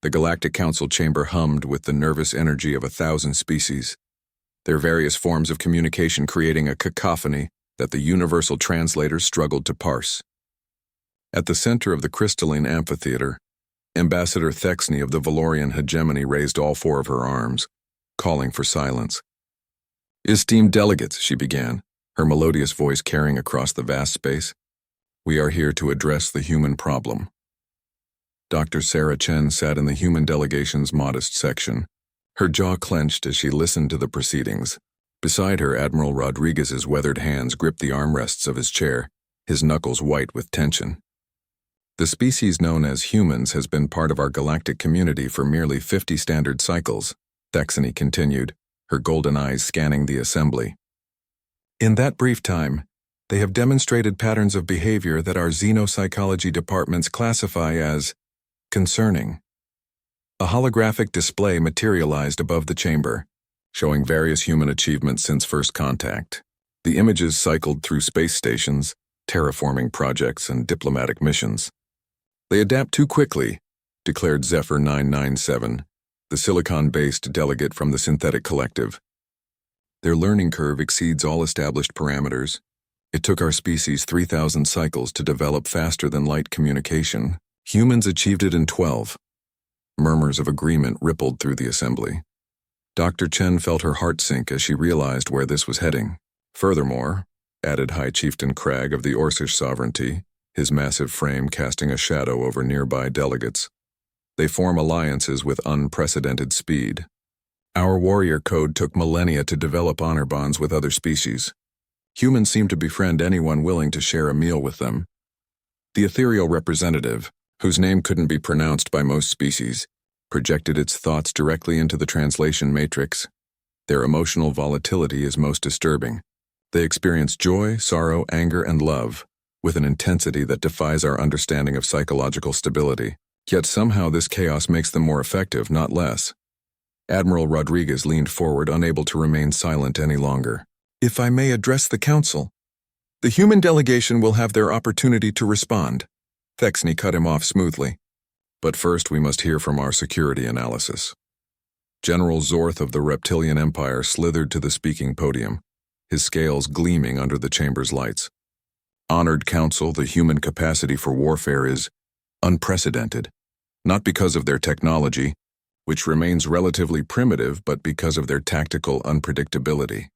The Galactic Council chamber hummed with the nervous energy of 1,000 species, their various forms of communication creating a cacophony that the universal translators struggled to parse. At the center of the crystalline amphitheater, Ambassador Thexney of the Valorian hegemony raised all four of her arms, calling for silence. "Esteemed delegates," she began, her melodious voice carrying across the vast space, "we are here to address the human problem." Dr. Sarah Chen sat in the human delegation's modest section, her jaw clenched as she listened to the proceedings. Beside her, Admiral Rodriguez's weathered hands gripped the armrests of his chair, his knuckles white with tension. "The species known as humans has been part of our galactic community for merely 50 standard cycles," Thexney continued, her golden eyes scanning the assembly. "In that brief time, they have demonstrated patterns of behavior that our xenopsychology departments classify as concerning." A holographic display materialized above the chamber, showing various human achievements since first contact. The images cycled through space stations, terraforming projects, and diplomatic missions. "They adapt too quickly," declared Zephyr 997, the silicon-based delegate from the Synthetic Collective. "Their learning curve exceeds all established parameters. It took our species 3,000 cycles to develop faster-than-light communication. Humans achieved it in 12. Murmurs of agreement rippled through the assembly. Dr. Chen felt her heart sink as she realized where this was heading. "Furthermore," added High Chieftain Crag of the Orcish sovereignty, his massive frame casting a shadow over nearby delegates, "they form alliances with unprecedented speed. Our warrior code took millennia to develop honor bonds with other species. Humans seem to befriend anyone willing to share a meal with them." The ethereal representative, whose name couldn't be pronounced by most species, projected its thoughts directly into the translation matrix. "Their emotional volatility is most disturbing. They experience joy, sorrow, anger, and love, with an intensity that defies our understanding of psychological stability. Yet somehow this chaos makes them more effective, not less." Admiral Rodriguez leaned forward, unable to remain silent any longer. "If I may address the Council, the human delegation will have their opportunity to respond." Thexney cut him off smoothly. "But first we must hear from our security analysis." General Zorth of the Reptilian Empire slithered to the speaking podium, his scales gleaming under the chamber's lights. "Honored Council, the human capacity for warfare is unprecedented, not because of their technology, which remains relatively primitive, but because of their tactical unpredictability."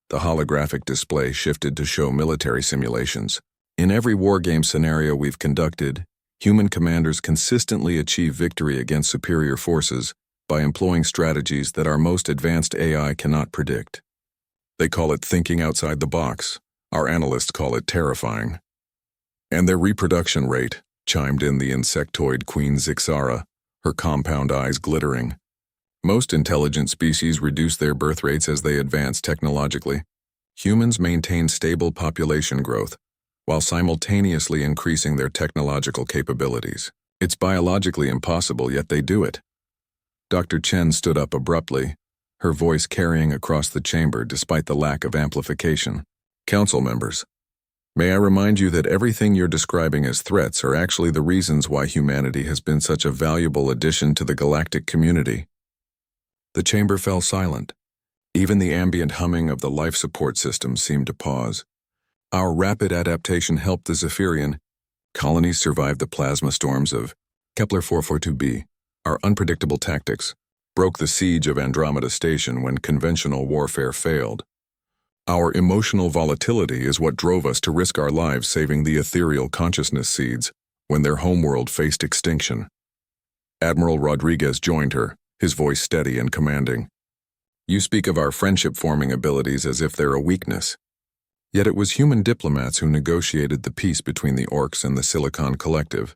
The holographic display shifted to show military simulations. "In every wargame scenario we've conducted, human commanders consistently achieve victory against superior forces by employing strategies that our most advanced AI cannot predict. They call it thinking outside the box. Our analysts call it terrifying." "And their reproduction rate," chimed in the insectoid Queen Zixara, her compound eyes glittering. "Most intelligent species reduce their birth rates as they advance technologically. Humans maintain stable population growth, while simultaneously increasing their technological capabilities. It's biologically impossible, yet they do it." Dr. Chen stood up abruptly, her voice carrying across the chamber despite the lack of amplification. "Council members, may I remind you that everything you're describing as threats are actually the reasons why humanity has been such a valuable addition to the galactic community." The chamber fell silent. Even the ambient humming of the life support system seemed to pause. "Our rapid adaptation helped the Zephyrian colonies survive the plasma storms of Kepler 442b. Our unpredictable tactics broke the siege of Andromeda Station when conventional warfare failed. Our emotional volatility is what drove us to risk our lives saving the ethereal consciousness seeds when their homeworld faced extinction." Admiral Rodriguez joined her, his voice steady and commanding. "You speak of our friendship-forming abilities as if they're a weakness. Yet it was human diplomats who negotiated the peace between the Orcs and the Silicon Collective.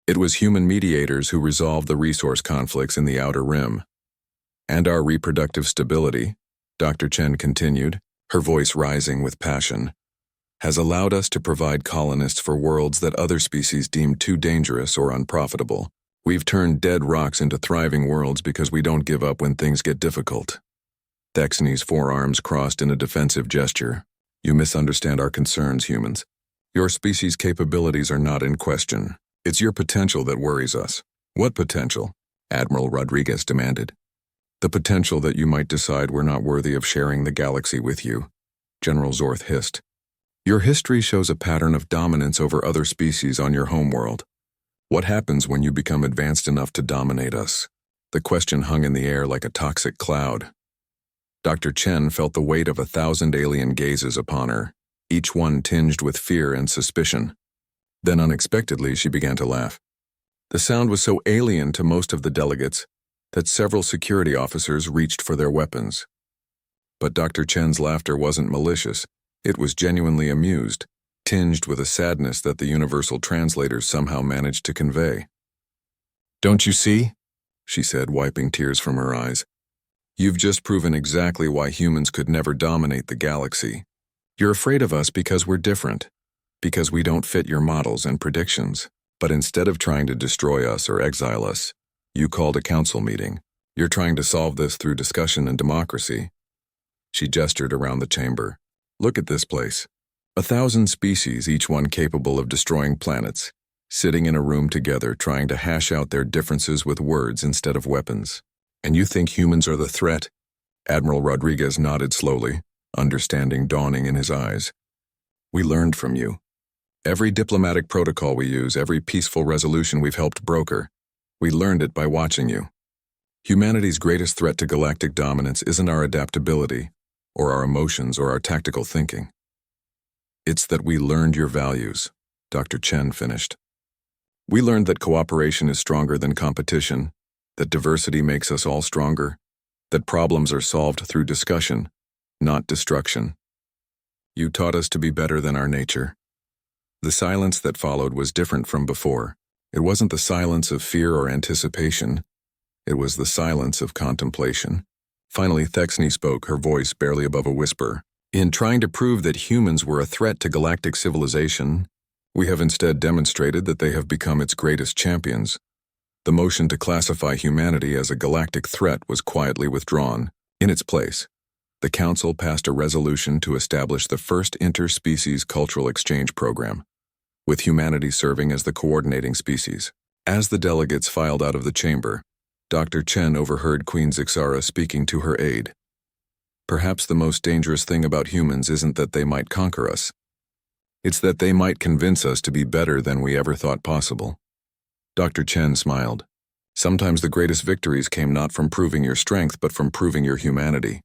It was human mediators who resolved the resource conflicts in the Outer Rim. And our reproductive stability," Dr. Chen continued, her voice rising with passion, "has allowed us to provide colonists for worlds that other species deemed too dangerous or unprofitable. We've turned dead rocks into thriving worlds because we don't give up when things get difficult." Thexney's forearms crossed in a defensive gesture. "You misunderstand our concerns, humans. Your species' capabilities are not in question. It's your potential that worries us." "What potential?" Admiral Rodriguez demanded. The potential that you might decide we're not worthy of sharing the galaxy with you, General Zorth hissed. Your history shows a pattern of dominance over other species on your homeworld. What happens when you become advanced enough to dominate us? The question hung in the air like a toxic cloud. Dr. Chen felt the weight of 1,000 alien gazes upon her, each one tinged with fear and suspicion. Then unexpectedly she began to laugh. The sound was so alien to most of the delegates that several security officers reached for their weapons. But Dr. Chen's laughter wasn't malicious. It was genuinely amused, tinged with a sadness that the universal translators somehow managed to convey. "Don't you see?" she said, wiping tears from her eyes. "You've just proven exactly why humans could never dominate the galaxy. You're afraid of us because we're different, because we don't fit your models and predictions. But instead of trying to destroy us or exile us, you called a council meeting. You're trying to solve this through discussion and democracy." She gestured around the chamber. "Look at this place. 1,000 species, each one capable of destroying planets, sitting in a room together trying to hash out their differences with words instead of weapons. And you think humans are the threat?" Admiral Rodriguez nodded slowly, understanding dawning in his eyes. "We learned from you. Every diplomatic protocol we use, every peaceful resolution we've helped broker, we learned it by watching you. Humanity's greatest threat to galactic dominance isn't our adaptability, or our emotions, or our tactical thinking. It's that we learned your values," Dr. Chen finished. "We learned that cooperation is stronger than competition, that diversity makes us all stronger, that problems are solved through discussion, not destruction. You taught us to be better than our nature." The silence that followed was different from before. It wasn't the silence of fear or anticipation. It was the silence of contemplation. Finally, Thexney spoke, her voice barely above a whisper. "In trying to prove that humans were a threat to galactic civilization, we have instead demonstrated that they have become its greatest champions. The motion to classify humanity as a galactic threat was quietly withdrawn. In its place, the Council passed a resolution to establish the first interspecies cultural exchange program, with humanity serving as the coordinating species." As the delegates filed out of the chamber, Dr. Chen overheard Queen Zixara speaking to her aide. "Perhaps the most dangerous thing about humans isn't that they might conquer us. It's that they might convince us to be better than we ever thought possible." Dr. Chen smiled. "Sometimes the greatest victories came not from proving your strength but from proving your humanity.